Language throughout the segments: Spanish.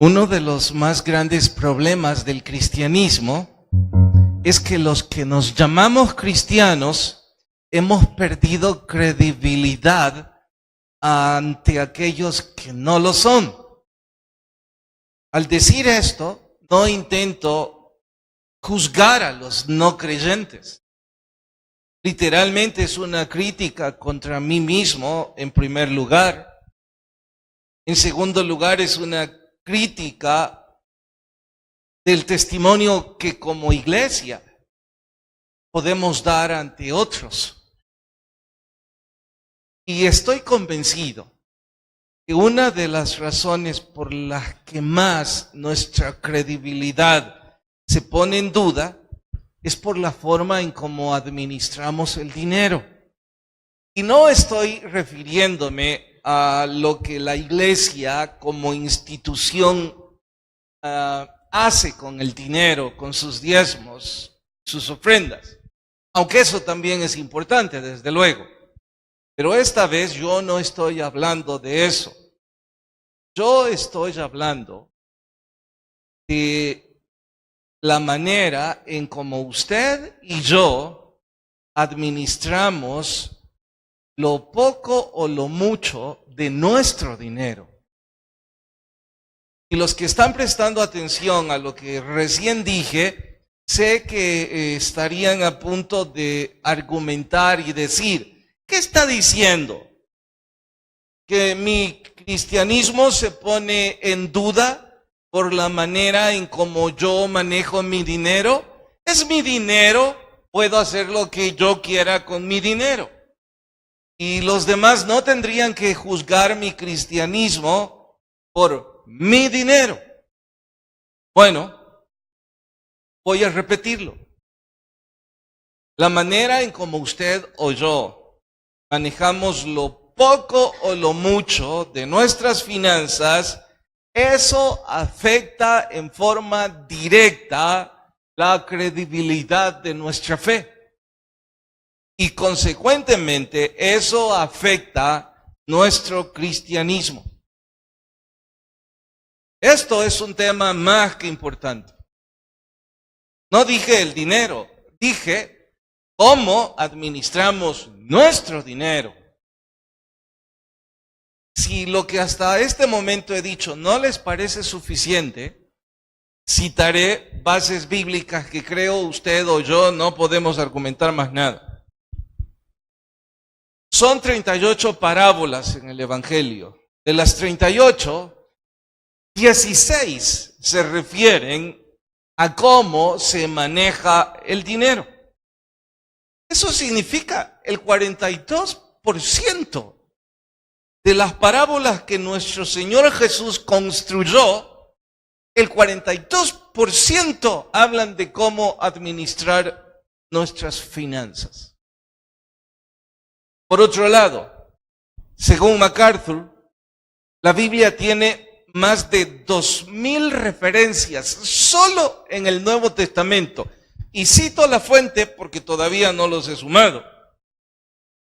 Uno de los más grandes problemas del cristianismo es que los que nos llamamos cristianos hemos perdido credibilidad ante aquellos que no lo son. Al decir esto, no intento juzgar a los no creyentes. Literalmente es una crítica contra mí mismo, en primer lugar. En segundo lugar, es una crítica del testimonio que como iglesia podemos dar ante otros. Y estoy convencido que una de las razones por las que más nuestra credibilidad se pone en duda es por la forma en cómo administramos el dinero. Y no estoy refiriéndome a lo que la iglesia como institución hace con el dinero, con sus diezmos, sus ofrendas. Aunque eso también es importante, desde luego. Pero esta vez yo no estoy hablando de eso. Yo estoy hablando de la manera en cómo usted y yo administramos lo poco o lo mucho de nuestro dinero. Y los que están prestando atención a lo que recién dije, sé que estarían a punto de argumentar y decir, ¿qué está diciendo? ¿Que mi cristianismo se pone en duda por la manera en cómo yo manejo mi dinero? Es mi dinero, puedo hacer lo que yo quiera con mi dinero. Y los demás no tendrían que juzgar mi cristianismo por mi dinero. Bueno, voy a repetirlo. La manera en cómo usted o yo manejamos lo poco o lo mucho de nuestras finanzas, eso afecta en forma directa la credibilidad de nuestra fe. Y consecuentemente eso afecta nuestro cristianismo. Esto es un tema más que importante. No dije el dinero, dije cómo administramos nuestro dinero. Si lo que hasta este momento he dicho no les parece suficiente, citaré bases bíblicas que creo usted o yo no podemos argumentar más nada. Son 38 parábolas en el Evangelio. De las 38, 16 se refieren a cómo se maneja el dinero. Eso significa el 42% de las parábolas que nuestro Señor Jesús construyó, el 42% hablan de cómo administrar nuestras finanzas. Por otro lado, según MacArthur, la Biblia tiene más de 2,000 referencias solo en el Nuevo Testamento. Y cito la fuente porque todavía no los he sumado.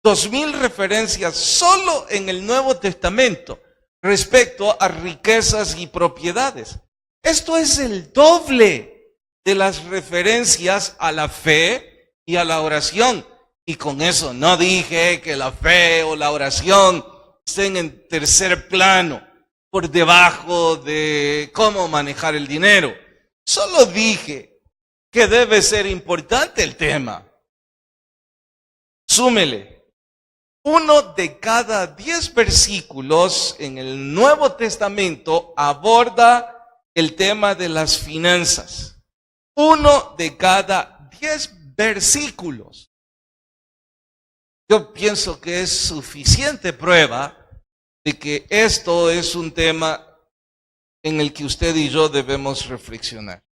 2,000 referencias solo en el Nuevo Testamento respecto a riquezas y propiedades. Esto es el doble de las referencias a la fe y a la oración. Y con eso no dije que la fe o la oración estén en tercer plano, por debajo de cómo manejar el dinero. Solo dije que debe ser importante el tema. Súmele. 1 de cada 10 versículos en el Nuevo Testamento aborda el tema de las finanzas. 1 de cada 10 versículos. Yo pienso que es suficiente prueba de que esto es un tema en el que usted y yo debemos reflexionar.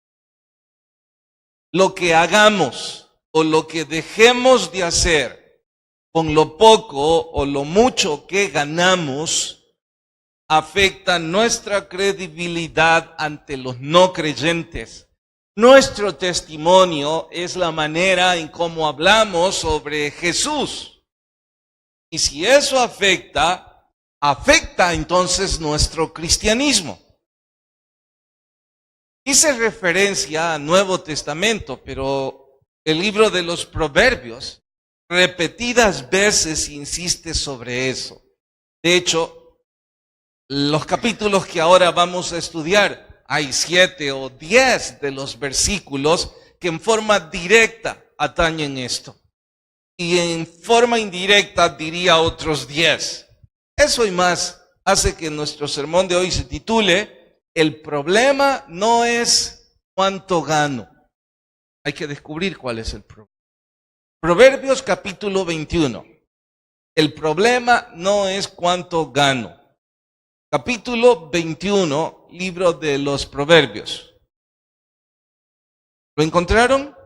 Lo que hagamos o lo que dejemos de hacer con lo poco o lo mucho que ganamos afecta nuestra credibilidad ante los no creyentes. Nuestro testimonio es la manera en cómo hablamos sobre Jesús. Y si eso afecta entonces nuestro cristianismo. Hice referencia al Nuevo Testamento, pero el libro de los Proverbios repetidas veces insiste sobre eso. De hecho, los capítulos que ahora vamos a estudiar, hay 7 o 10 de los versículos que en forma directa atañen esto. Y en forma indirecta diría otros 10. Eso y más hace que nuestro sermón de hoy se titule: el problema no es cuánto gano. Hay que descubrir cuál es el problema. Proverbios capítulo 21. El problema no es cuánto gano. Capítulo 21, libro de los Proverbios. ¿Lo encontraron?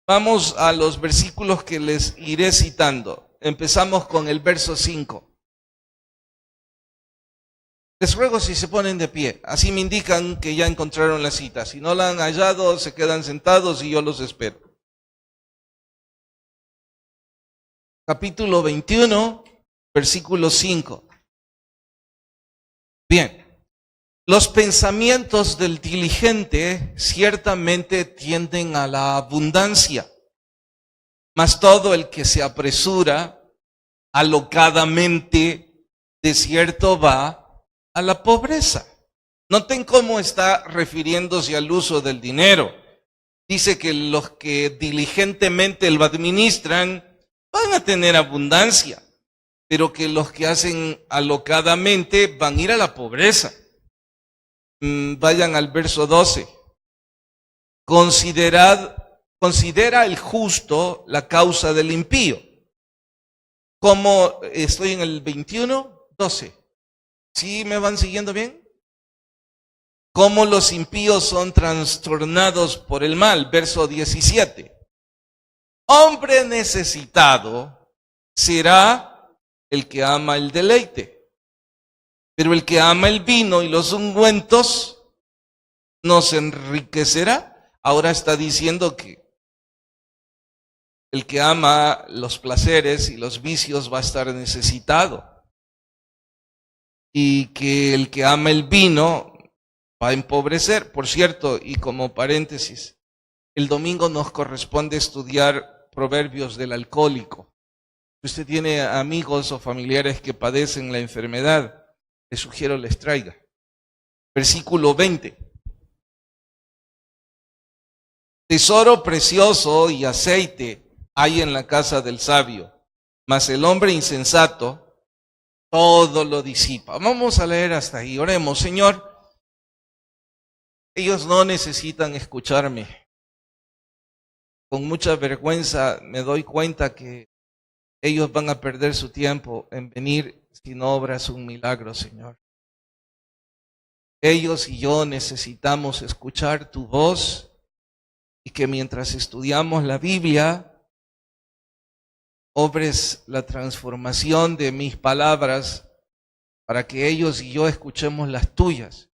Vamos a los versículos que les iré citando. Empezamos con el verso 5. Les ruego si se ponen de pie, así me indican que ya encontraron la cita. Si no la han hallado, se quedan sentados y yo los espero. Capítulo 21, versículo 5. Bien. Los pensamientos del diligente ciertamente tienden a la abundancia, mas todo el que se apresura alocadamente de cierto va a la pobreza. Noten cómo está refiriéndose al uso del dinero. Dice que los que diligentemente lo administran van a tener abundancia, pero que los que hacen alocadamente van a ir a la pobreza. Vayan al verso 12. Considera el justo la causa del impío. Como estoy en el 21, 12. ¿Sí me van siguiendo bien? Cómo los impíos son trastornados por el mal. Verso 17. Hombre necesitado será el que ama el deleite. Pero el que ama el vino y los ungüentos no se enriquecerá. Ahora está diciendo que el que ama los placeres y los vicios va a estar necesitado. Y que el que ama el vino va a empobrecer. Por cierto, y como paréntesis, el domingo nos corresponde estudiar Proverbios del alcohólico. Si usted tiene amigos o familiares que padecen la enfermedad, les sugiero les traiga. Versículo 20. Tesoro precioso y aceite hay en la casa del sabio, mas el hombre insensato todo lo disipa. Vamos a leer hasta ahí. Oremos. Señor, ellos no necesitan escucharme. Con mucha vergüenza me doy cuenta que ellos van a perder su tiempo en venir si no obras un milagro, Señor. Ellos y yo necesitamos escuchar tu voz y que mientras estudiamos la Biblia, obres la transformación de mis palabras para que ellos y yo escuchemos las tuyas.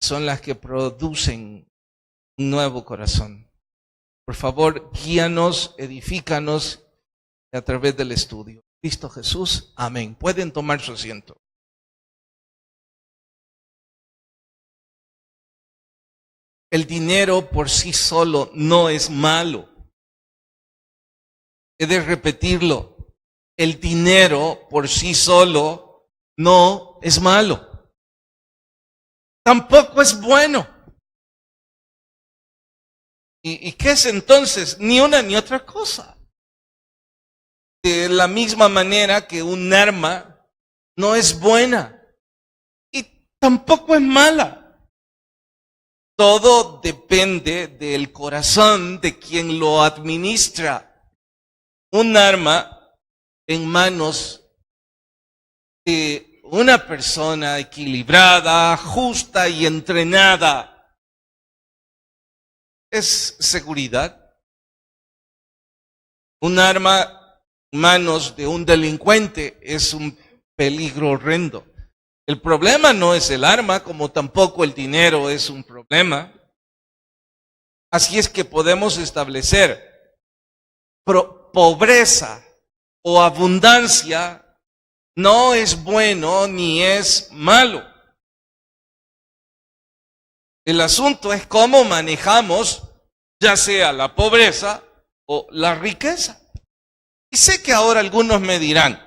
Son las que producen un nuevo corazón. Por favor, guíanos, edifícanos a través del estudio. Cristo Jesús, amén. Pueden tomar su asiento. El dinero por sí solo no es malo. He de repetirlo. El dinero por sí solo no es malo. Tampoco es bueno. ¿Y qué es entonces? Ni una ni otra cosa. De la misma manera que un arma no es buena y tampoco es mala. Todo depende del corazón de quien lo administra. Un arma en manos de una persona equilibrada, justa y entrenada es seguridad. Un arma manos de un delincuente es un peligro horrendo. El problema no es el arma, como tampoco el dinero es un problema. Así es que podemos establecer pobreza o abundancia no es bueno ni es malo. El asunto es cómo manejamos ya sea la pobreza o la riqueza. Y sé que ahora algunos me dirán,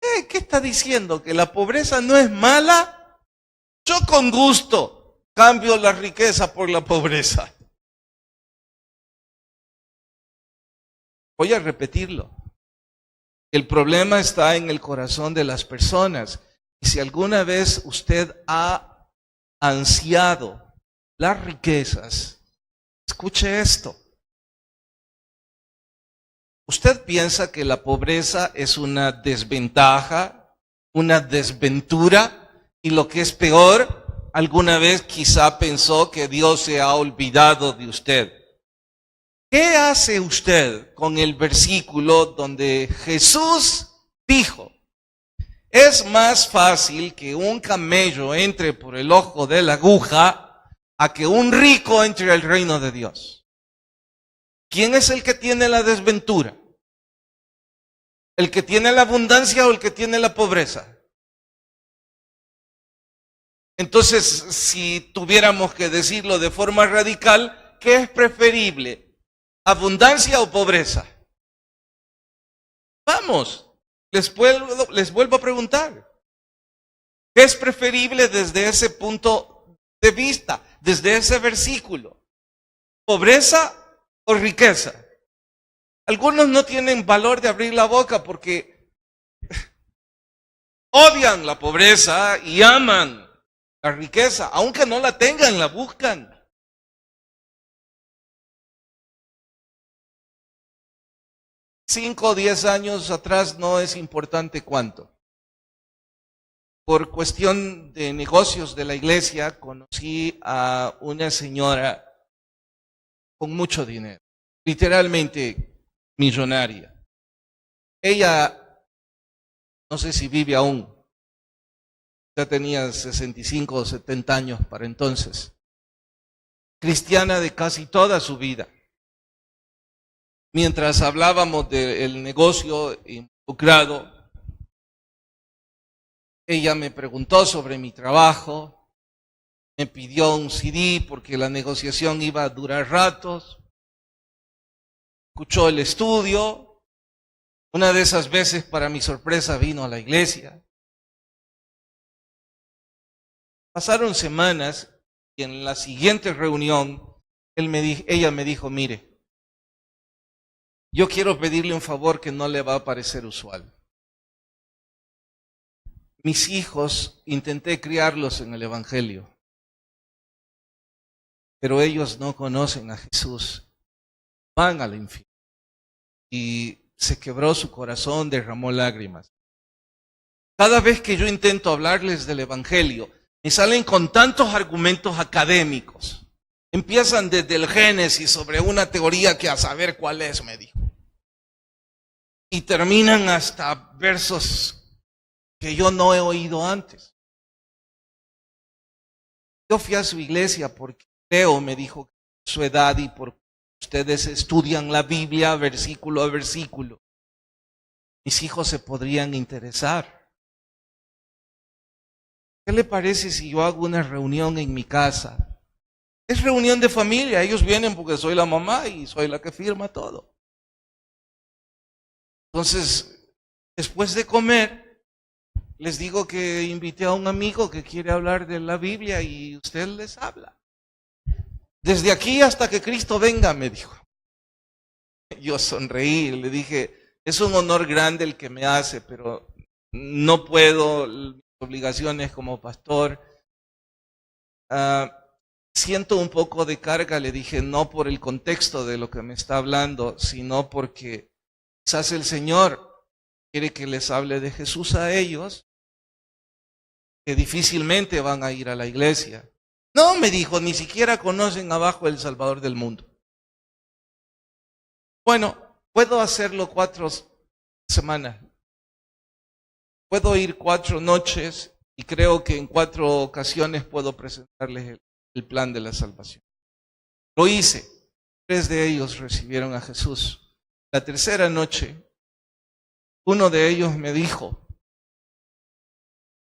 ¿qué está diciendo? ¿Que la pobreza no es mala? Yo con gusto cambio la riqueza por la pobreza. Voy a repetirlo. El problema está en el corazón de las personas. Y si alguna vez usted ha ansiado las riquezas, escuche esto. ¿Usted piensa que la pobreza es una desventaja, una desventura? Y lo que es peor, alguna vez quizá pensó que Dios se ha olvidado de usted. ¿Qué hace usted con el versículo donde Jesús dijo, es más fácil que un camello entre por el ojo de la aguja a que un rico entre al reino de Dios? ¿Quién es el que tiene la desventura? ¿El que tiene la abundancia o el que tiene la pobreza? Entonces, si tuviéramos que decirlo de forma radical, ¿qué es preferible? ¿Abundancia o pobreza? Vamos, les vuelvo a preguntar. ¿Qué es preferible desde ese punto de vista, desde ese versículo? ¿Pobreza o riqueza? Algunos no tienen valor de abrir la boca porque odian la pobreza y aman la riqueza. Aunque no la tengan, la buscan. Cinco o 10 años atrás no es importante cuánto. Por cuestión de negocios de la iglesia, conocí a una señora con mucho dinero, literalmente millonaria. Ella, no sé si vive aún, ya tenía 65 o 70 años para entonces, cristiana de casi toda su vida. Mientras hablábamos del negocio involucrado, ella me preguntó sobre mi trabajo, me pidió un CD porque la negociación iba a durar ratos, escuchó el estudio, una de esas veces para mi sorpresa vino a la iglesia. Pasaron semanas y en la siguiente reunión ella me dijo, mire, yo quiero pedirle un favor que no le va a parecer usual. Mis hijos, intenté criarlos en el Evangelio, pero ellos no conocen a Jesús, van al infierno. Y se quebró su corazón, derramó lágrimas. Cada vez que yo intento hablarles del Evangelio, me salen con tantos argumentos académicos. Empiezan desde el Génesis sobre una teoría que a saber cuál es, me dijo. Y terminan hasta versos que yo no he oído antes. Yo fui a su iglesia porque creo, me dijo, su edad y porque ustedes estudian la Biblia versículo a versículo. Mis hijos se podrían interesar. ¿Qué le parece si yo hago una reunión en mi casa? Es reunión de familia, ellos vienen porque soy la mamá y soy la que firma todo. Entonces, después de comer, les digo que invité a un amigo que quiere hablar de la Biblia y usted les habla. Desde aquí hasta que Cristo venga, me dijo. Yo sonreí, le dije, es un honor grande el que me hace, pero no puedo, mis obligaciones como pastor. Siento un poco de carga, le dije, no por el contexto de lo que me está hablando, sino porque quizás el Señor quiere que les hable de Jesús a ellos, que difícilmente van a ir a la iglesia. No, me dijo, ni siquiera conocen abajo el Salvador del mundo. Bueno, puedo hacerlo 4 semanas. Puedo ir 4 noches y creo que en 4 ocasiones puedo presentarles el plan de la salvación. Lo hice. 3 de ellos recibieron a Jesús. La tercera noche, uno de ellos me dijo,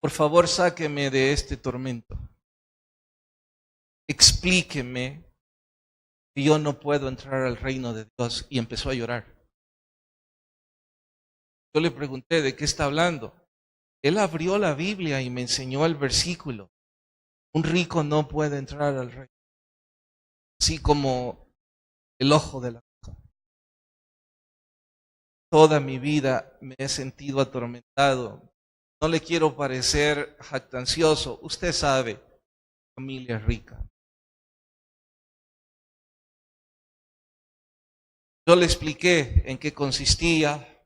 por favor, sáqueme de este tormento. explíqueme que yo no puedo entrar al reino de Dios. Y empezó a llorar. Yo le pregunté, ¿de qué está hablando? Él abrió la Biblia y me enseñó el versículo. Un rico no puede entrar al reino, así como el ojo de la aguja. Toda mi vida me he sentido atormentado. No le quiero parecer jactancioso. Usted sabe, familia rica. Yo le expliqué en qué consistía.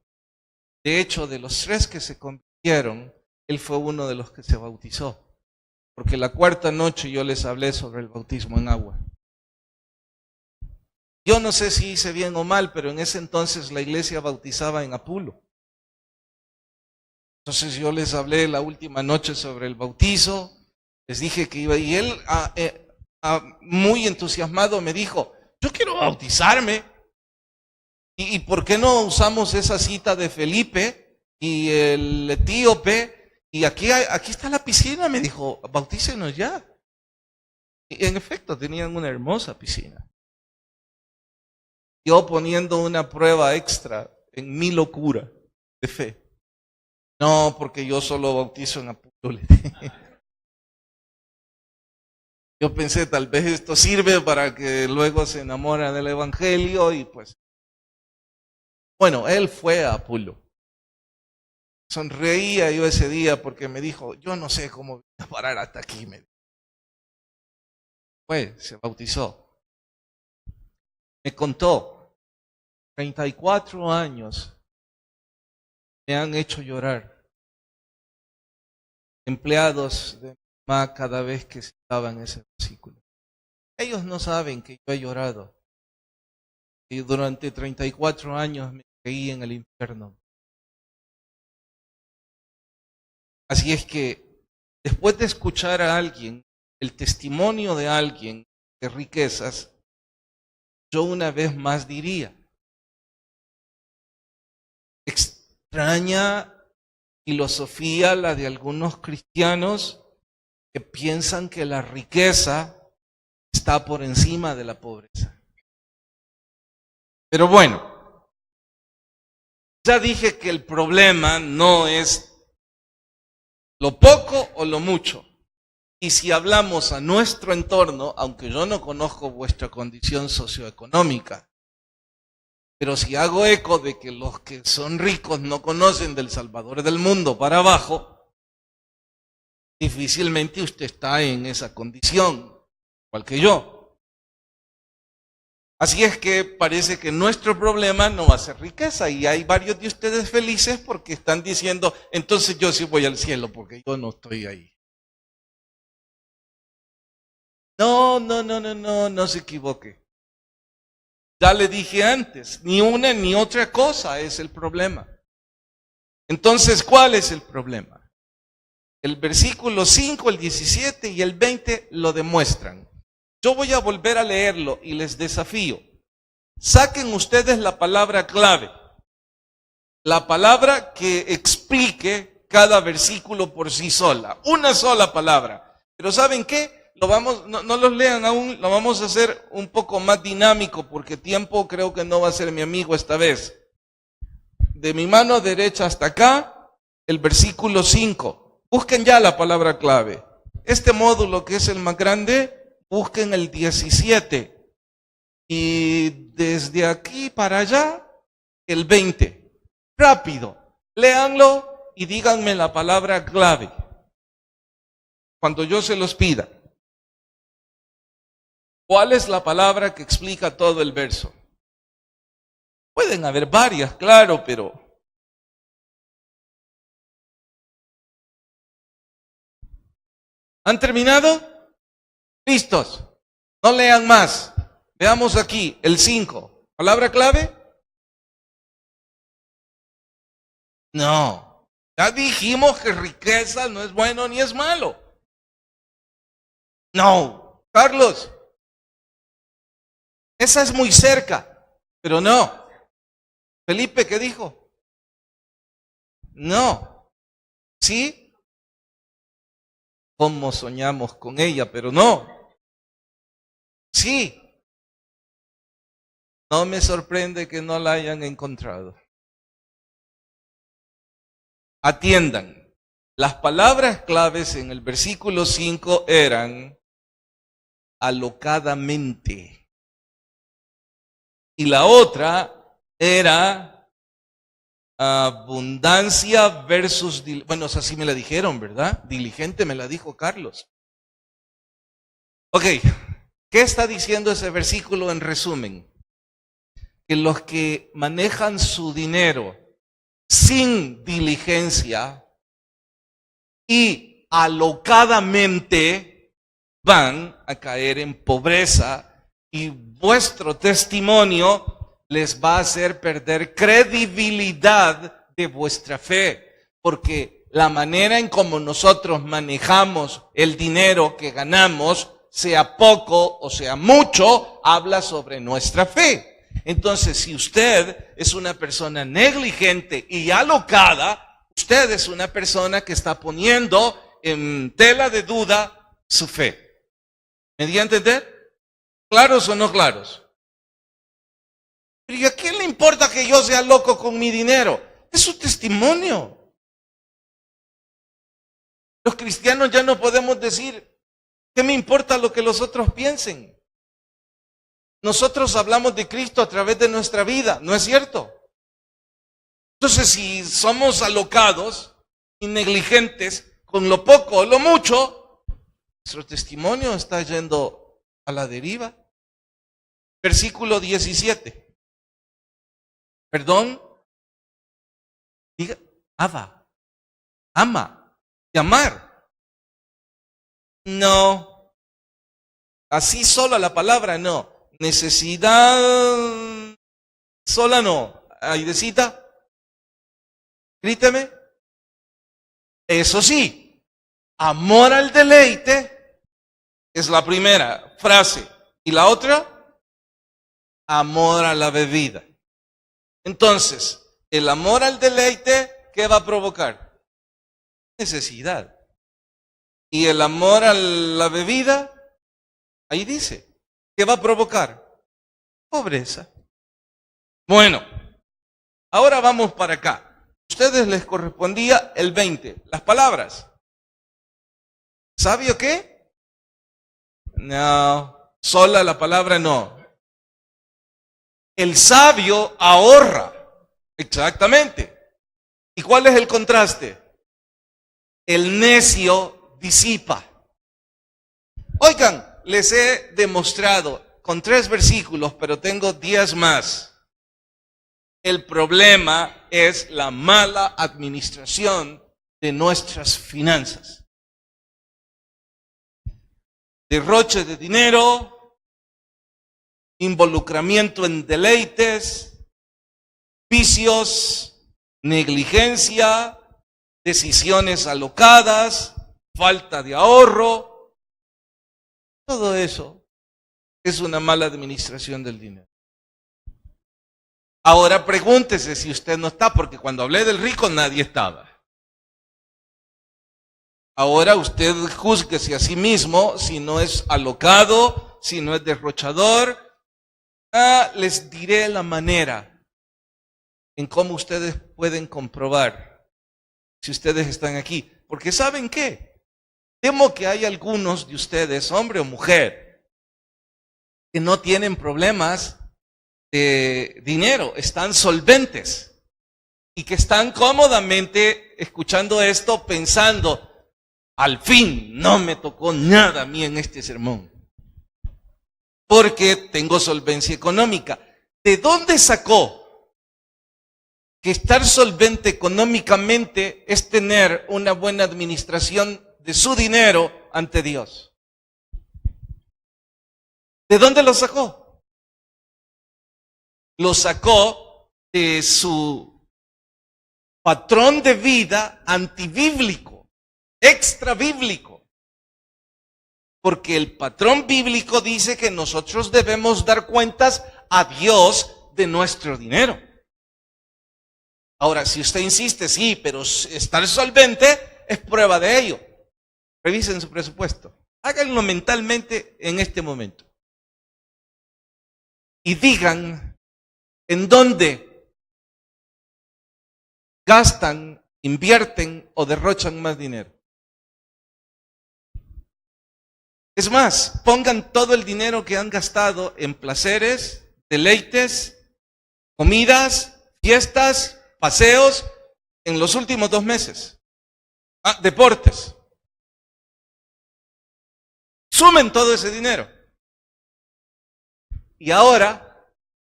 De hecho, de los 3 que se convirtieron, él fue uno de los que se bautizó. Porque la 4ª noche yo les hablé sobre el bautismo en agua. Yo no sé si hice bien o mal, pero en ese entonces la iglesia bautizaba en Apulo. Entonces yo les hablé la última noche sobre el bautizo, les dije que iba, y él muy entusiasmado me dijo, yo quiero bautizarme. ¿Y por qué no usamos esa cita de Felipe y el etíope? Y aquí está la piscina, me dijo, bautícenos ya. Y en efecto, tenían una hermosa piscina. Yo poniendo una prueba extra en mi locura de fe. No, porque yo solo bautizo en Apulo. Yo pensé, tal vez esto sirve para que luego se enamoren del evangelio y pues. Bueno, él fue a Apulo. Sonreía yo ese día porque me dijo, yo no sé cómo voy a parar hasta aquí. Se bautizó. Me contó, 34 años me han hecho llorar. Empleados de mi mamá cada vez que citaban ese versículo. Ellos no saben que yo he llorado. Y durante 34 años me creí en el infierno. Así es que después de escuchar a alguien, el testimonio de alguien de riquezas, yo una vez más diría, extraña filosofía la de algunos cristianos que piensan que la riqueza está por encima de la pobreza. Pero bueno, ya dije que el problema no es lo poco o lo mucho. Y si hablamos a nuestro entorno, aunque yo no conozco vuestra condición socioeconómica, pero si hago eco de que los que son ricos no conocen del Salvador del mundo para abajo, difícilmente usted está en esa condición, igual que yo. Así es que parece que nuestro problema no va a ser riqueza, y hay varios de ustedes felices porque están diciendo, entonces yo sí voy al cielo porque yo no estoy ahí. No se equivoque. Ya le dije antes, ni una ni otra cosa es el problema. Entonces, ¿cuál es el problema? El versículo 5, el 17 y el 20 lo demuestran. Yo voy a volver a leerlo y les desafío. Saquen ustedes la palabra clave, la palabra que explique cada versículo por sí sola, una sola palabra. Pero ¿saben qué? No los lean aún, lo vamos a hacer un poco más dinámico porque tiempo creo que no va a ser mi amigo esta vez. De mi mano derecha hasta acá, el versículo 5. Busquen ya la palabra clave. Este módulo que es el más grande, busquen el 17. Y desde aquí para allá, el 20. Rápido, léanlo y díganme la palabra clave cuando yo se los pida. ¿Cuál es la palabra que explica todo el verso? Pueden haber varias, claro, pero ¿han terminado? ¿Listos? No lean más. Veamos aquí, el 5. ¿Palabra clave? No. Ya dijimos que riqueza no es bueno ni es malo. No. Carlos, esa es muy cerca, pero no. Felipe, ¿qué dijo? No. ¿Sí? ¿Cómo soñamos con ella? Pero no. Sí, no me sorprende que no la hayan encontrado. Atiendan, las palabras claves en el versículo 5 eran alocadamente. Y la otra era abundancia versus, bueno, así me la dijeron, ¿verdad? Diligente me la dijo Carlos. Ok, ¿qué está diciendo ese versículo en resumen? Que los que manejan su dinero sin diligencia y alocadamente van a caer en pobreza y vuestro testimonio les va a hacer perder credibilidad de vuestra fe, porque la manera en cómo nosotros manejamos el dinero que ganamos, sea poco o sea mucho, habla sobre nuestra fe. Entonces, si usted es una persona negligente y alocada, usted es una persona que está poniendo en tela de duda su fe. ¿Me di a entender? ¿Claros o no claros? ¿Y a quién le importa que yo sea loco con mi dinero? Es su testimonio. Los cristianos ya no podemos decir, ¿qué me importa lo que los otros piensen? Nosotros hablamos de Cristo a través de nuestra vida, ¿no es cierto? Entonces, si somos alocados y negligentes con lo poco o lo mucho, nuestro testimonio está yendo a la deriva. Versículo 17. Perdón. Diga, ama, llamar. No. Así sola la palabra, no. Necesidad sola no. Aidecita, gríteme. Eso sí, amor al deleite es la primera frase. ¿Y la otra? Amor a la bebida. Entonces, el amor al deleite, ¿qué va a provocar? Necesidad. Y el amor a la bebida, ahí dice, ¿qué va a provocar? Pobreza. Bueno, ahora vamos para acá. A ustedes les correspondía el 20, las palabras. ¿Sabio qué? No, sola la palabra no. El sabio ahorra. Exactamente. ¿Y cuál es el contraste? El necio disipa. Oigan, les he demostrado con 3 versículos, pero tengo 10 más. El problema es la mala administración de nuestras finanzas. Derroche de dinero, involucramiento en deleites, vicios, negligencia, decisiones alocadas, falta de ahorro. Todo eso es una mala administración del dinero. Ahora pregúntese si usted no está, porque cuando hablé del rico nadie estaba. Ahora usted júzguese a sí mismo si no es alocado, si no es derrochador. Les diré la manera en cómo ustedes pueden comprobar si ustedes están aquí. Porque ¿saben qué? Temo que hay algunos de ustedes, hombre o mujer, que no tienen problemas de dinero, están solventes y que están cómodamente escuchando esto pensando, al fin no me tocó nada a mí en este sermón, porque tengo solvencia económica. ¿De dónde sacó que estar solvente económicamente es tener una buena administración de su dinero ante Dios? ¿De dónde lo sacó? Lo sacó de su patrón de vida antibíblico, extrabíblico. Porque el patrón bíblico dice que nosotros debemos dar cuentas a Dios de nuestro dinero. Ahora, si usted insiste, sí, pero estar solvente es prueba de ello. Revisen su presupuesto. Háganlo mentalmente en este momento. y digan en dónde gastan, invierten o derrochan más dinero. Es más, pongan todo el dinero que han gastado en placeres, deleites, comidas, fiestas, paseos en los últimos 2 meses. Deportes. Sumen todo ese dinero. Y ahora,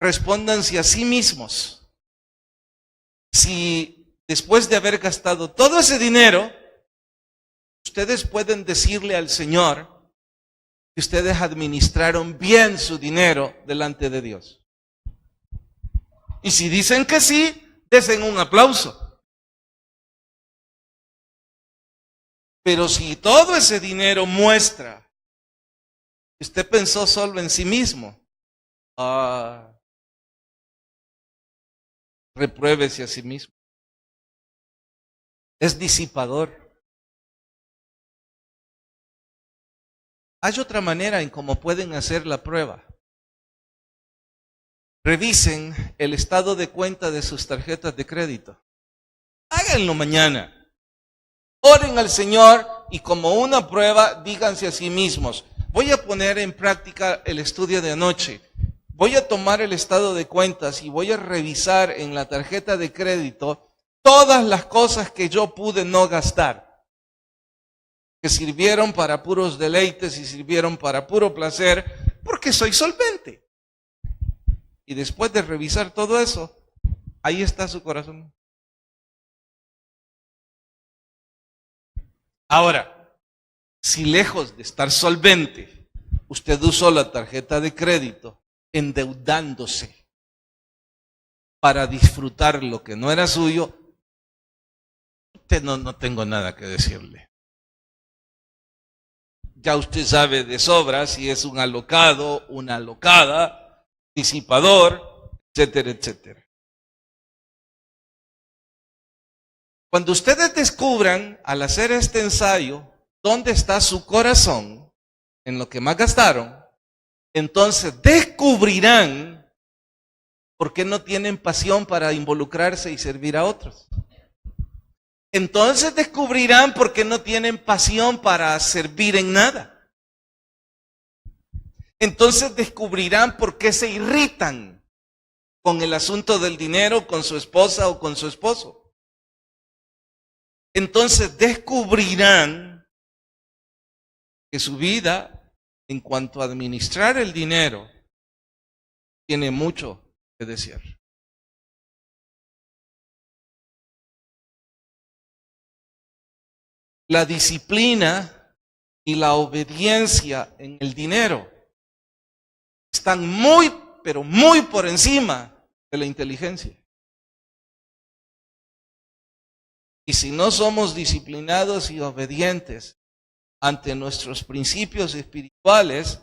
respóndanse a sí mismos. Si después de haber gastado todo ese dinero, ustedes pueden decirle al Señor que ustedes administraron bien su dinero delante de Dios. Y si dicen que sí, desen un aplauso. Pero si todo ese dinero muestra que usted pensó solo en sí mismo, repruébese a sí mismo. Es disipador. Hay otra manera en cómo pueden hacer la prueba. Revisen el estado de cuenta de sus tarjetas de crédito. Háganlo mañana. Oren al Señor y como una prueba, díganse a sí mismos, voy a poner en práctica el estudio de anoche. Voy a tomar el estado de cuentas y voy a revisar en la tarjeta de crédito todas las cosas que yo pude no gastar, que sirvieron para puros deleites y sirvieron para puro placer, porque soy solvente. Y después de revisar todo eso, ahí está su corazón. Ahora, si lejos de estar solvente, usted usó la tarjeta de crédito endeudándose para disfrutar lo que no era suyo, usted no tengo nada que decirle. Ya usted sabe de sobra si es un alocado, una alocada, disipador, etcétera, etcétera. Cuando ustedes descubran, al hacer este ensayo, dónde está su corazón, en lo que más gastaron, entonces descubrirán por qué no tienen pasión para involucrarse y servir a otros. Entonces descubrirán por qué no tienen pasión para servir en nada. Entonces descubrirán por qué se irritan con el asunto del dinero, con su esposa o con su esposo. Entonces descubrirán que su vida, en cuanto a administrar el dinero, tiene mucho que desear. La disciplina y la obediencia en el dinero están muy, pero muy por encima de la inteligencia. Y si no somos disciplinados y obedientes ante nuestros principios espirituales,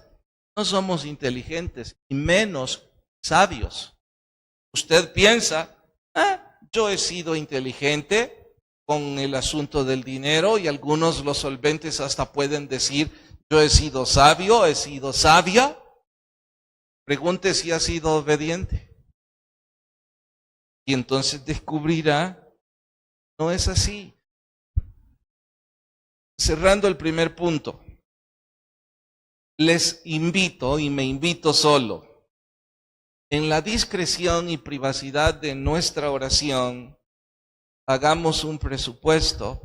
no somos inteligentes y menos sabios. Usted piensa, yo he sido inteligente con el asunto del dinero, y algunos, los solventes, hasta pueden decir, yo he sido sabio, he sido sabia. Pregunte si ha sido obediente. Y entonces descubrirá, no es así. Cerrando el primer punto, les invito, y me invito solo, en la discreción y privacidad de nuestra oración, hagamos un presupuesto.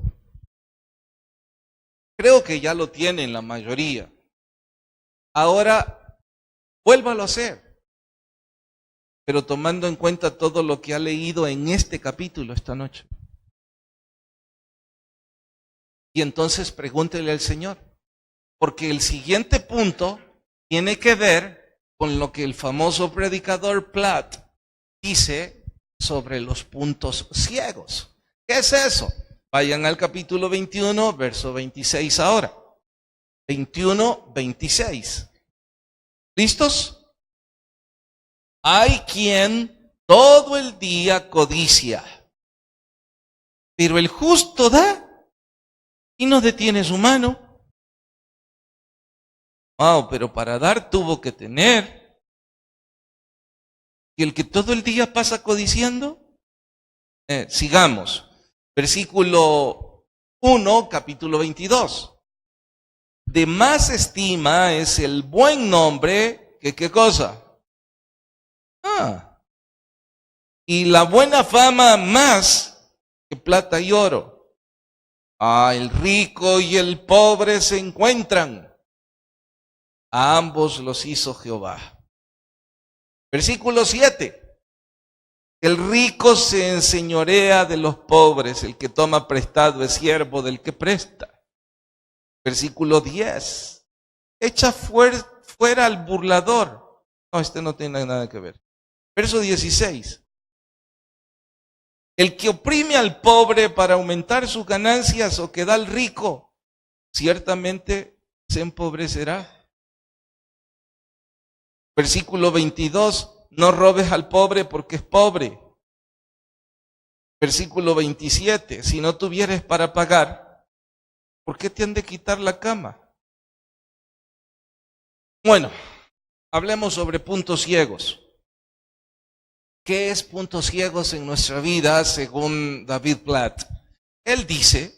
Creo que ya lo tienen la mayoría. Ahora, vuélvalo a hacer, pero tomando en cuenta todo lo que ha leído en este capítulo esta noche. Y entonces pregúntele al Señor, porque el siguiente punto tiene que ver con lo que el famoso predicador Platt dice sobre los puntos ciegos. ¿Qué es eso? Vayan al capítulo 21, verso 26 ahora. 21, 26. ¿Listos? Hay quien todo el día codicia, pero el justo da y no detiene su mano. Pero para dar tuvo que tener. ¿Y el que todo el día pasa codiciando? Sigamos. Versículo 1, capítulo 22. De más estima es el buen nombre que ¿qué cosa? Y la buena fama más que plata y oro. El rico y el pobre se encuentran. A ambos los hizo Jehová. Versículo 7. El rico se enseñorea de los pobres, el que toma prestado es siervo del que presta. Versículo 10. Echa fuera al burlador. No, este no tiene nada que ver. Verso 16. El que oprime al pobre para aumentar sus ganancias o que da al rico, ciertamente se empobrecerá. Versículo 22. No robes al pobre porque es pobre. Versículo 27. Si no tuvieres para pagar, ¿por qué te han de quitar la cama? Bueno, hablemos sobre puntos ciegos. ¿Qué es puntos ciegos en nuestra vida según David Platt? Él dice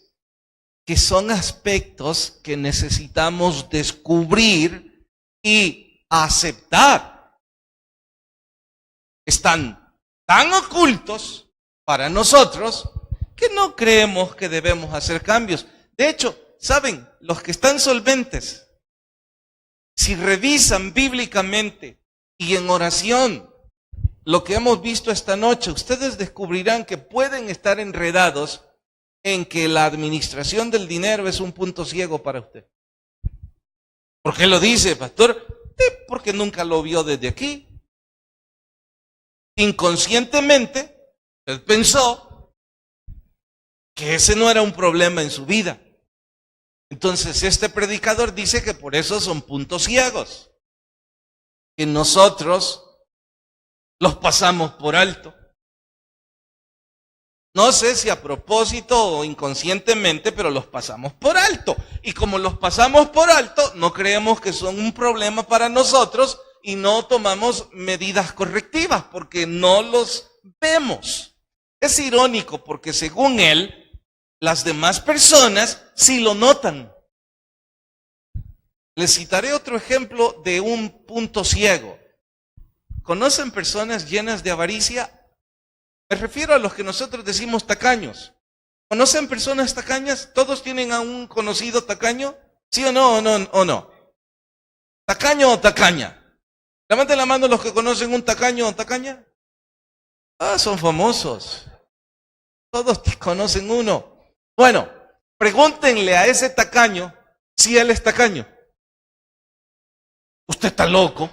que son aspectos que necesitamos descubrir y aceptar. Están tan ocultos para nosotros que no creemos que debemos hacer cambios. De hecho, ¿saben? Los que están solventes, si revisan bíblicamente y en oración lo que hemos visto esta noche, ustedes descubrirán que pueden estar enredados en que la administración del dinero es un punto ciego para usted. ¿Por qué lo dice, pastor? Porque nunca lo vio desde aquí. Inconscientemente, él pensó que ese no era un problema en su vida. Entonces, este predicador dice que por eso son puntos ciegos, que nosotros los pasamos por alto. No sé si a propósito o inconscientemente, pero los pasamos por alto. Y como los pasamos por alto, no creemos que son un problema para nosotros y no tomamos medidas correctivas porque no los vemos. Es irónico porque según él, las demás personas sí lo notan. Les citaré otro ejemplo de un punto ciego. ¿Conocen personas llenas de avaricia? Me refiero a los que nosotros decimos tacaños. ¿Conocen personas tacañas? ¿Todos tienen a un conocido tacaño? ¿Sí o no? ¿O no? ¿Tacaño o tacaña? Levanten la mano los que conocen un tacaño o tacaña. Son famosos. Todos conocen uno. Bueno, pregúntenle a ese tacaño si él es tacaño. Usted está loco.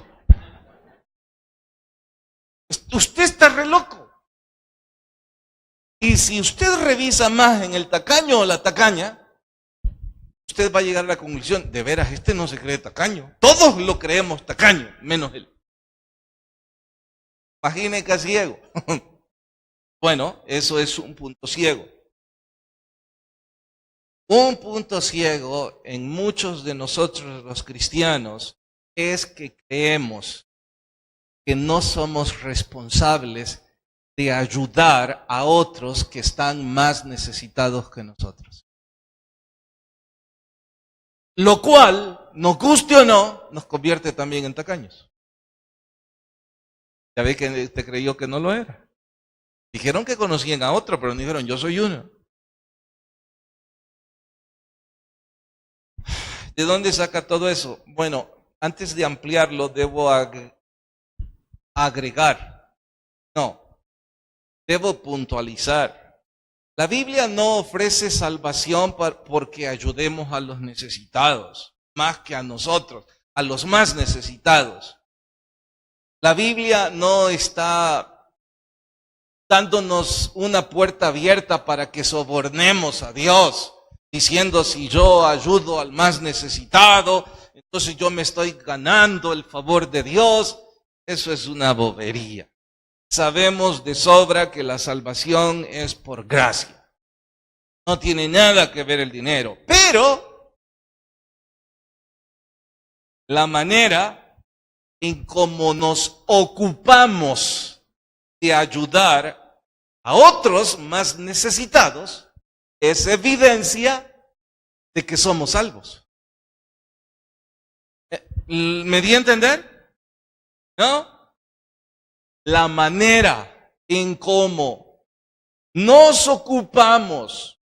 Usted está re loco. Y si usted revisa más en el tacaño o la tacaña, usted va a llegar a la conclusión, de veras, este no se cree tacaño. Todos lo creemos tacaño, menos él. Imagine que es ciego. Bueno, eso es un punto ciego. Un punto ciego en muchos de nosotros los cristianos es que creemos que no somos responsables de ayudar a otros que están más necesitados que nosotros. Lo cual, nos guste o no, nos convierte también en tacaños. Ya ve que te creyó que no lo era. Dijeron que conocían a otro, pero no dijeron, yo soy uno. ¿De dónde saca todo eso? Bueno, antes de ampliarlo, debo debo puntualizar. La Biblia no ofrece salvación porque ayudemos a los necesitados, más que a nosotros, a los más necesitados. La Biblia no está dándonos una puerta abierta para que sobornemos a Dios, diciendo si yo ayudo al más necesitado, entonces yo me estoy ganando el favor de Dios. Eso es una bobería. Sabemos de sobra que la salvación es por gracia. No tiene nada que ver el dinero. Pero la manera en cómo nos ocupamos de ayudar a otros más necesitados es evidencia de que somos salvos. ¿Me di a entender? ¿No? La manera en cómo nos ocupamos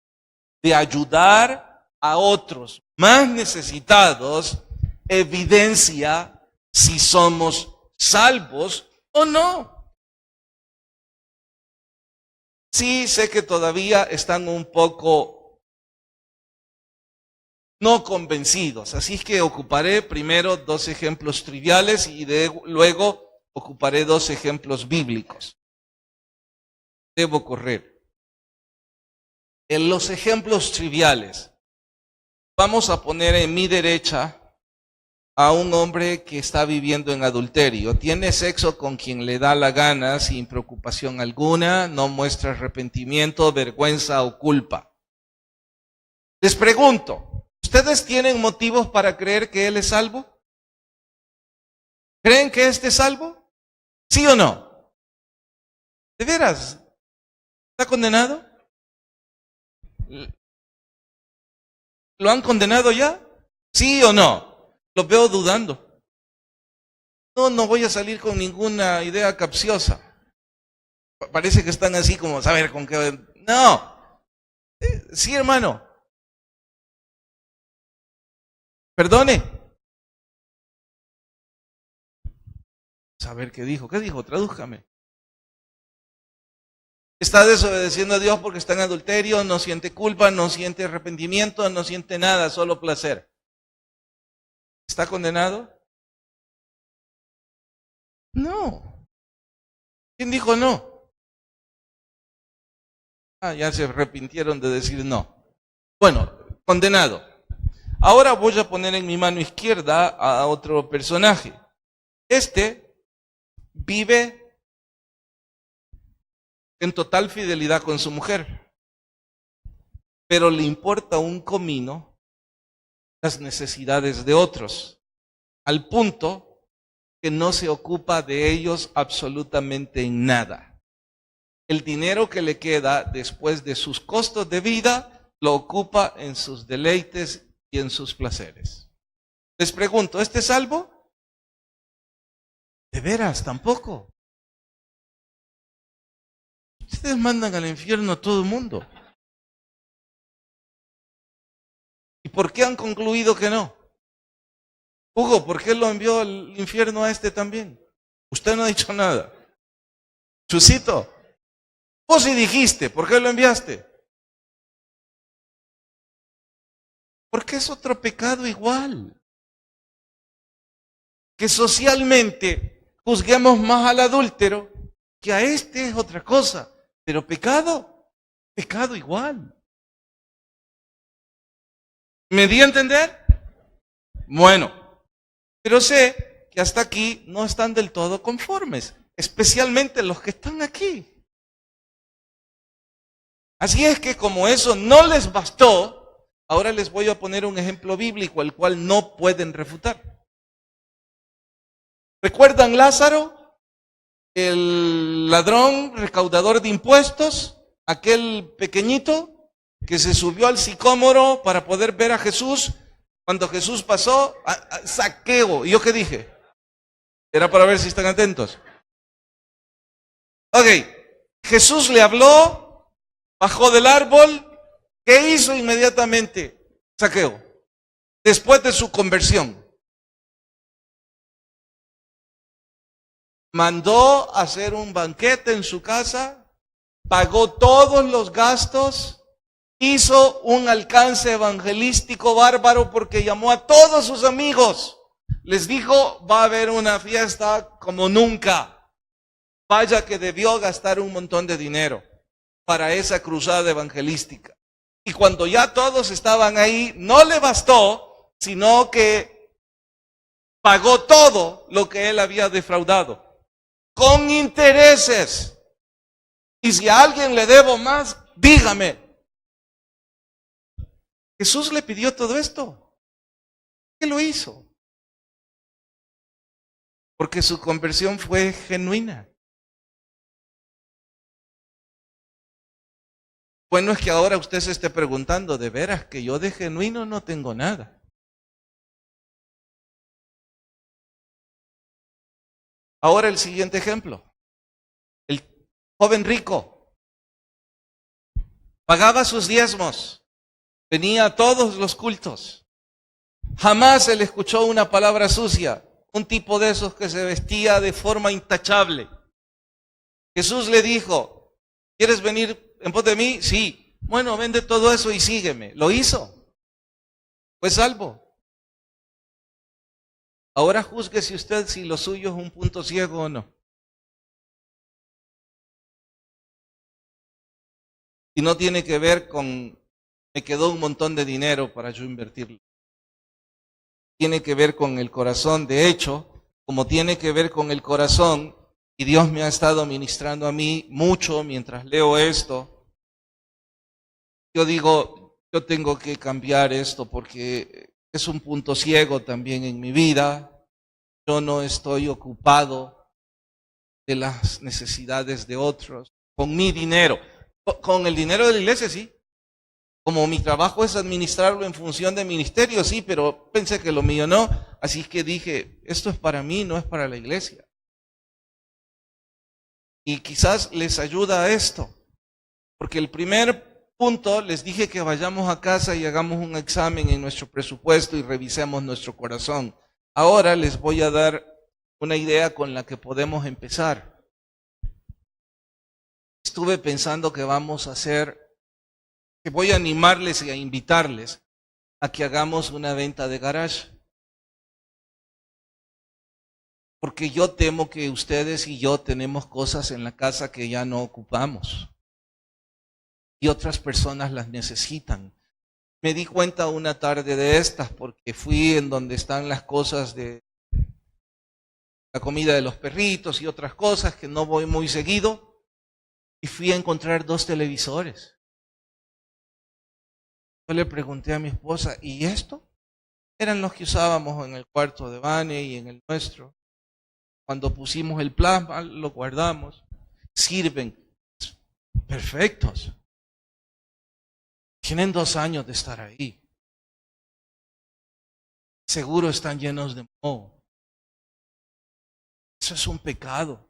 de ayudar a otros más necesitados evidencia si somos salvos o no. Sí, sé que todavía están un poco no convencidos, así que ocuparé primero 2 ejemplos triviales y luego ocuparé 2 ejemplos bíblicos. Debo correr. En los ejemplos triviales, vamos a poner en mi derecha a un hombre que está viviendo en adulterio. Tiene sexo con quien le da la gana sin preocupación alguna, no muestra arrepentimiento, vergüenza o culpa. Les pregunto, ¿ustedes tienen motivos para creer que él es salvo? ¿Creen que este es salvo? ¿Sí o no? ¿De veras? ¿Está condenado? ¿Lo han condenado ya? ¿Sí o no? Los veo dudando. No voy a salir con ninguna idea capciosa. Parece que están así como, saber con qué. No. Sí, hermano. Perdone. Saber qué dijo. ¿Qué dijo? Tradújame. Está desobedeciendo a Dios porque está en adulterio, no siente culpa, no siente arrepentimiento, no siente nada, solo placer. ¿Está condenado? No. ¿Quién dijo no? Ya se arrepintieron de decir no. Bueno, condenado. Ahora voy a poner en mi mano izquierda a otro personaje. Este vive en total fidelidad con su mujer, pero le importa un comino las necesidades de otros, al punto que no se ocupa de ellos absolutamente en nada. El dinero que le queda después de sus costos de vida lo ocupa en sus deleites y en sus placeres. Les pregunto, ¿este es salvo? ¿De veras? Tampoco. Ustedes mandan al infierno a todo el mundo. ¿Y por qué han concluido que no? Hugo, ¿por qué lo envió al infierno a este también? Usted no ha dicho nada. Chusito, vos sí dijiste, ¿por qué lo enviaste? Porque es otro pecado igual. Que socialmente juzguemos más al adúltero que a este es otra cosa. Pero pecado igual. ¿Me di a entender? Bueno, pero sé que hasta aquí no están del todo conformes, especialmente los que están aquí. Así es que como eso no les bastó, ahora les voy a poner un ejemplo bíblico al cual no pueden refutar. ¿Recuerdan Lázaro? El ladrón recaudador de impuestos, aquel pequeñito que se subió al sicómoro para poder ver a Jesús. Cuando Jesús pasó, Zaqueo. ¿Y yo qué dije? Era para ver si están atentos. Ok, Jesús le habló, bajó del árbol. ¿Qué hizo inmediatamente Zaqueo? Después de su conversión. Mandó hacer un banquete en su casa, pagó todos los gastos, hizo un alcance evangelístico bárbaro porque llamó a todos sus amigos. Les dijo, va a haber una fiesta como nunca. Vaya que debió gastar un montón de dinero para esa cruzada evangelística. Y cuando ya todos estaban ahí, no le bastó, sino que pagó todo lo que él había defraudado. Con intereses. Y si a alguien le debo más, dígame. Jesús le pidió todo esto. ¿Qué lo hizo? Porque su conversión fue genuina. Bueno, es que ahora usted se esté preguntando, de veras que yo de genuino no tengo nada. Ahora el siguiente ejemplo. El joven rico pagaba sus diezmos, venía a todos los cultos. Jamás se le escuchó una palabra sucia, un tipo de esos que se vestía de forma intachable. Jesús le dijo, ¿quieres venir en pos de mí? Sí. Bueno, vende todo eso y sígueme. Lo hizo. Fue salvo. Ahora júzguese usted si lo suyo es un punto ciego o no. Y no tiene que ver con, me quedó un montón de dinero para yo invertirlo. Tiene que ver con el corazón. De hecho, como tiene que ver con el corazón, y Dios me ha estado ministrando a mí mucho mientras leo esto, yo digo, yo tengo que cambiar esto porque es un punto ciego también en mi vida. Yo no estoy ocupado de las necesidades de otros con mi dinero. Con el dinero de la iglesia, sí. Como mi trabajo es administrarlo en función de ministerio, sí, pero pensé que lo mío no. Así que dije, esto es para mí, no es para la iglesia. Y quizás les ayuda a esto. Porque el primer punto, les dije que vayamos a casa y hagamos un examen en nuestro presupuesto y revisemos nuestro corazón. Ahora les voy a dar una idea con la que podemos empezar. Estuve pensando que vamos a hacer, que voy a animarles y a invitarles a que hagamos una venta de garage. Porque yo temo que ustedes y yo tenemos cosas en la casa que ya no ocupamos. Y otras personas las necesitan. Me di cuenta una tarde de estas porque fui en donde están las cosas de la comida de los perritos y otras cosas que no voy muy seguido. Y fui a encontrar 2 televisores. Yo le pregunté a mi esposa, ¿y esto? Eran los que usábamos en el cuarto de Vane y en el nuestro. Cuando pusimos el plasma, lo guardamos. Sirven. Perfectos. Tienen 2 años de estar ahí. Seguro están llenos de moho. Eso es un pecado.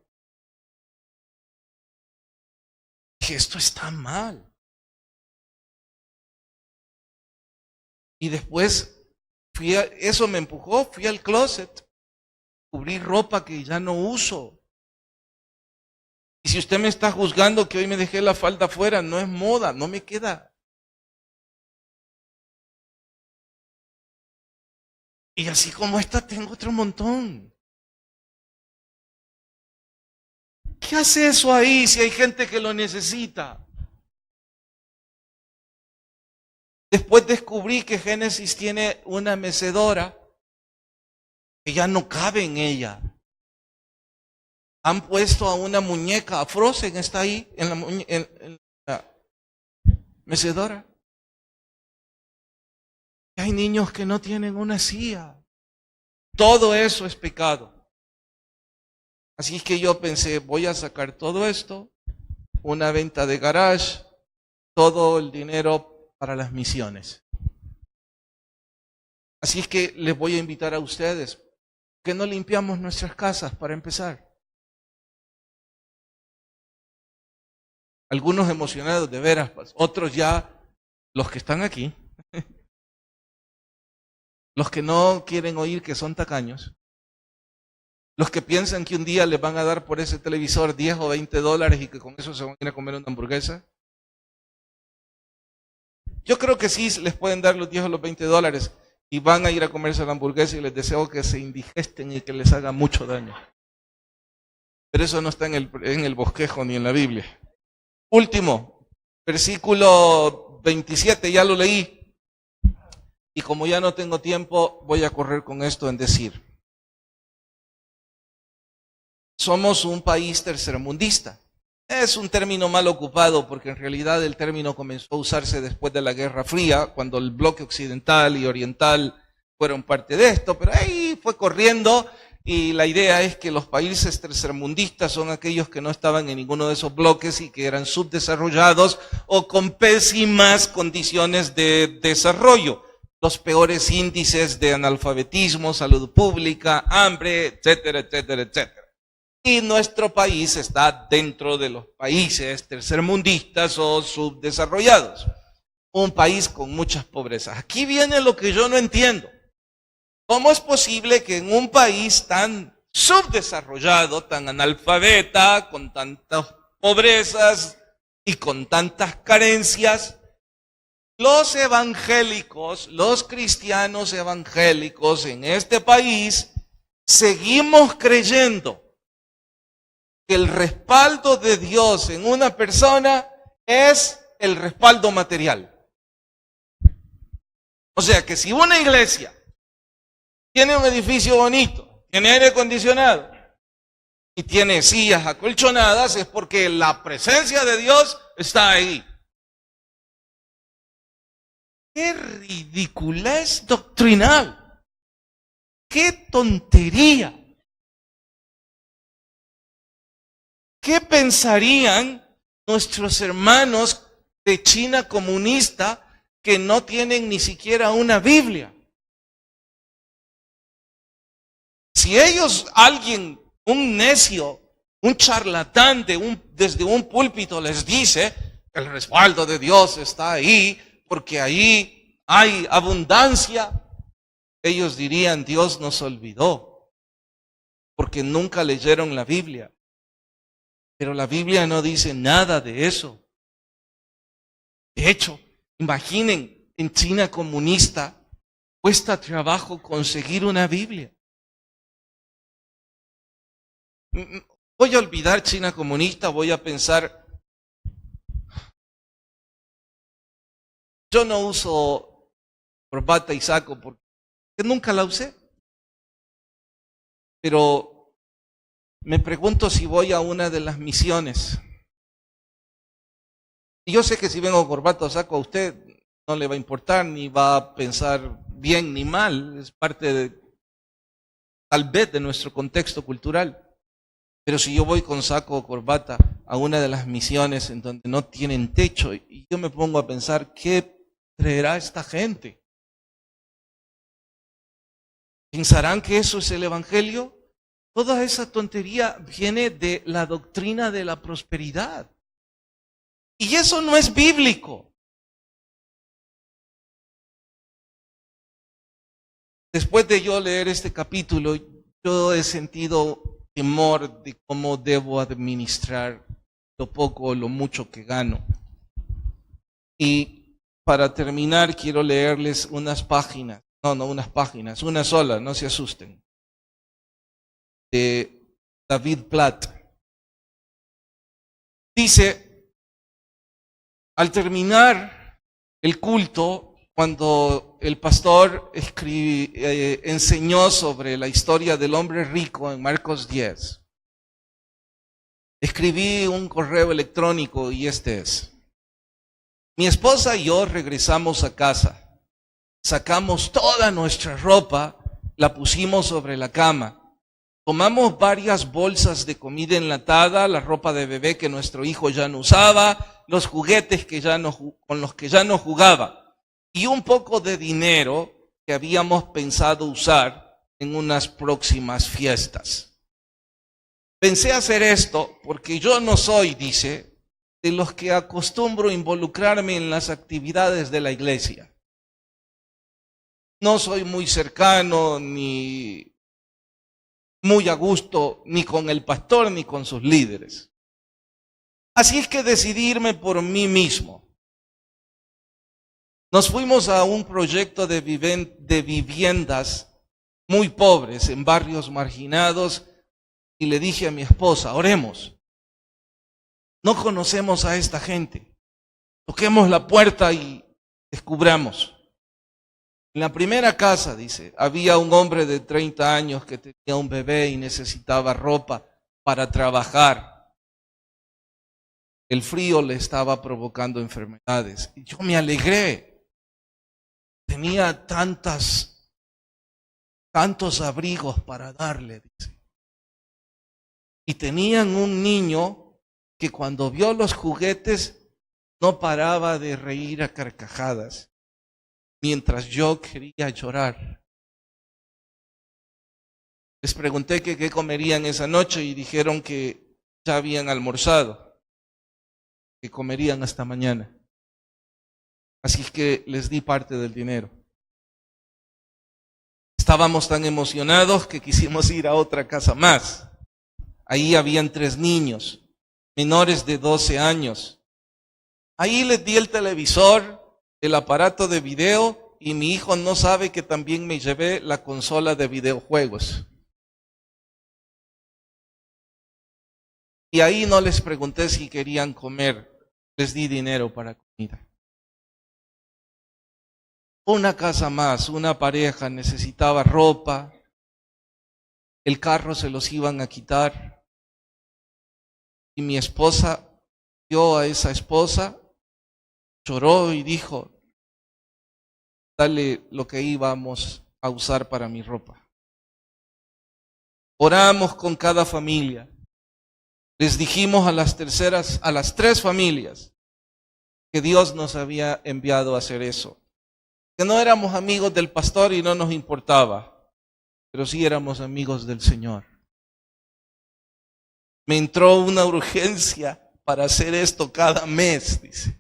Que esto está mal. Y después eso me empujó, fui al closet, cubrí ropa que ya no uso. Y si usted me está juzgando que hoy me dejé la falda afuera, no es moda, no me queda. Y así como esta tengo otro montón. ¿Qué hace eso ahí si hay gente que lo necesita? Después descubrí que Génesis tiene una mecedora que ya no cabe en ella. Han puesto a una muñeca, a Frozen está ahí en la mecedora. Y hay niños que no tienen una silla. Todo eso es pecado. Así que yo pensé, voy a sacar todo esto, una venta de garage, todo el dinero para las misiones. Así es que les voy a invitar a ustedes que no limpiamos nuestras casas para empezar. Algunos emocionados de veras, otros ya, los que están aquí, los que no quieren oír que son tacaños, los que piensan que un día les van a dar por ese televisor 10 o 20 dólares y que con eso se van a ir a comer una hamburguesa. Yo creo que sí les pueden dar los 10 o los 20 dólares y van a ir a comerse la hamburguesa y les deseo que se indigesten y que les haga mucho daño. Pero eso no está en el bosquejo ni en la Biblia. Último, versículo 27, ya lo leí. Y como ya no tengo tiempo, voy a correr con esto en decir. Somos un país tercermundista. Es un término mal ocupado porque en realidad el término comenzó a usarse después de la Guerra Fría, cuando el bloque occidental y oriental fueron parte de esto, pero ahí fue corriendo y la idea es que los países tercermundistas son aquellos que no estaban en ninguno de esos bloques y que eran subdesarrollados o con pésimas condiciones de desarrollo. Los peores índices de analfabetismo, salud pública, hambre, etcétera, etcétera, etcétera. Y nuestro país está dentro de los países tercermundistas o subdesarrollados. Un país con muchas pobrezas. Aquí viene lo que yo no entiendo. ¿Cómo es posible que en un país tan subdesarrollado, tan analfabeta, con tantas pobrezas y con tantas carencias, los evangélicos, los cristianos evangélicos en este país, seguimos creyendo que el respaldo de Dios en una persona es el respaldo material? O sea que si una iglesia tiene un edificio bonito, tiene aire acondicionado y tiene sillas acolchonadas, es porque la presencia de Dios está ahí. ¡Qué ridiculez doctrinal! ¡Qué tontería! ¿Qué pensarían nuestros hermanos de China comunista que no tienen ni siquiera una Biblia? Si ellos, alguien, un necio, un charlatán desde un púlpito les dice que el respaldo de Dios está ahí, porque ahí hay abundancia, ellos dirían, Dios nos olvidó, porque nunca leyeron la Biblia. Pero la Biblia no dice nada de eso. De hecho, imaginen, en China comunista cuesta trabajo conseguir una Biblia. Voy a olvidar China comunista, voy a pensar, yo no uso corbata y saco porque nunca la usé. Pero me pregunto si voy a una de las misiones. Y yo sé que si vengo corbata o saco a usted no le va a importar, ni va a pensar bien ni mal. Es parte tal vez de nuestro contexto cultural. Pero si yo voy con saco o corbata a una de las misiones en donde no tienen techo, y yo me pongo a pensar, ¿qué traerá esta gente? ¿Pensarán que eso es el evangelio? Toda esa tontería viene de la doctrina de la prosperidad. Y eso no es bíblico. Después de yo leer este capítulo, yo he sentido temor de cómo debo administrar lo poco o lo mucho que gano. Y para terminar, quiero leerles unas páginas, una sola, no se asusten, de David Platt. Dice, al terminar el culto, cuando el pastor enseñó sobre la historia del hombre rico en Marcos 10, escribí un correo electrónico y este es: mi esposa y yo regresamos a casa, sacamos toda nuestra ropa, la pusimos sobre la cama, tomamos varias bolsas de comida enlatada, la ropa de bebé que nuestro hijo ya no usaba, los juguetes con los que ya no jugaba, y un poco de dinero que habíamos pensado usar en unas próximas fiestas. Pensé hacer esto porque yo no soy, dice, de los que acostumbro involucrarme en las actividades de la iglesia. No soy muy cercano ni muy a gusto ni con el pastor ni con sus líderes. Así es que decidí irme por mí mismo. Nos fuimos a un proyecto de viviendas muy pobres en barrios marginados y le dije a mi esposa, oremos. No conocemos a esta gente. Toquemos la puerta y descubramos. En la primera casa, dice, había un hombre de 30 años que tenía un bebé y necesitaba ropa para trabajar. El frío le estaba provocando enfermedades. Y yo me alegré. Tenía tantas tantos abrigos para darle, dice. Y tenían un niño que cuando vio los juguetes no paraba de reír a carcajadas, mientras yo quería llorar. Les pregunté que qué comerían esa noche y dijeron que ya habían almorzado, que comerían hasta mañana. Así que les di parte del dinero. Estábamos tan emocionados que quisimos ir a otra casa más. Ahí habían 3 niños, menores de 12 años. Ahí les di el televisor, el aparato de video, y mi hijo no sabe que también me llevé la consola de videojuegos. Y ahí no les pregunté si querían comer, les di dinero para comida. Una casa más, una pareja necesitaba ropa, el carro se los iban a quitar, y mi esposa vio a esa esposa, lloró y dijo, dale lo que íbamos a usar para mi ropa. Oramos con cada familia. Les dijimos a las 3 familias que Dios nos había enviado a hacer eso. Que no éramos amigos del pastor y no nos importaba, pero sí éramos amigos del Señor. Me entró una urgencia para hacer esto cada mes, dice.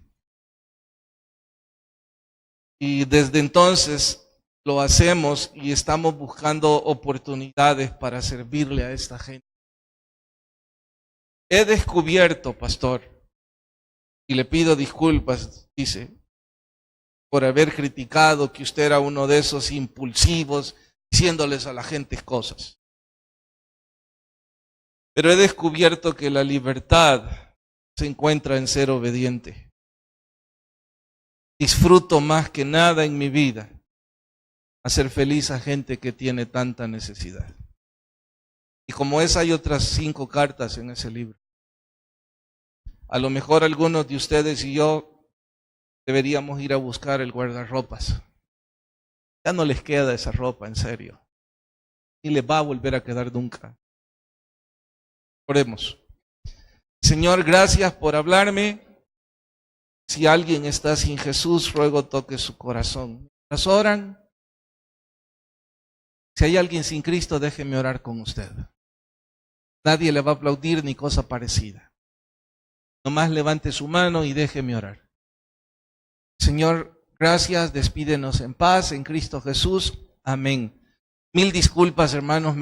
Y desde entonces lo hacemos y estamos buscando oportunidades para servirle a esta gente. He descubierto, pastor, y le pido disculpas, dice, por haber criticado que usted era uno de esos impulsivos, diciéndoles a la gente cosas. Pero he descubierto que la libertad se encuentra en ser obediente. Disfruto más que nada en mi vida hacer feliz a gente que tiene tanta necesidad. Y como esa hay otras 5 cartas en ese libro. A lo mejor algunos de ustedes y yo deberíamos ir a buscar el guardarropas. Ya no les queda esa ropa, en serio. Y les va a volver a quedar nunca. Oremos. Señor, gracias por hablarme. Si alguien está sin Jesús, ruego toque su corazón. Mientras oran, si hay alguien sin Cristo, déjeme orar con usted. Nadie le va a aplaudir ni cosa parecida. Nomás levante su mano y déjeme orar. Señor, gracias, despídenos en paz en Cristo Jesús. Amén. 1000 disculpas, hermanos.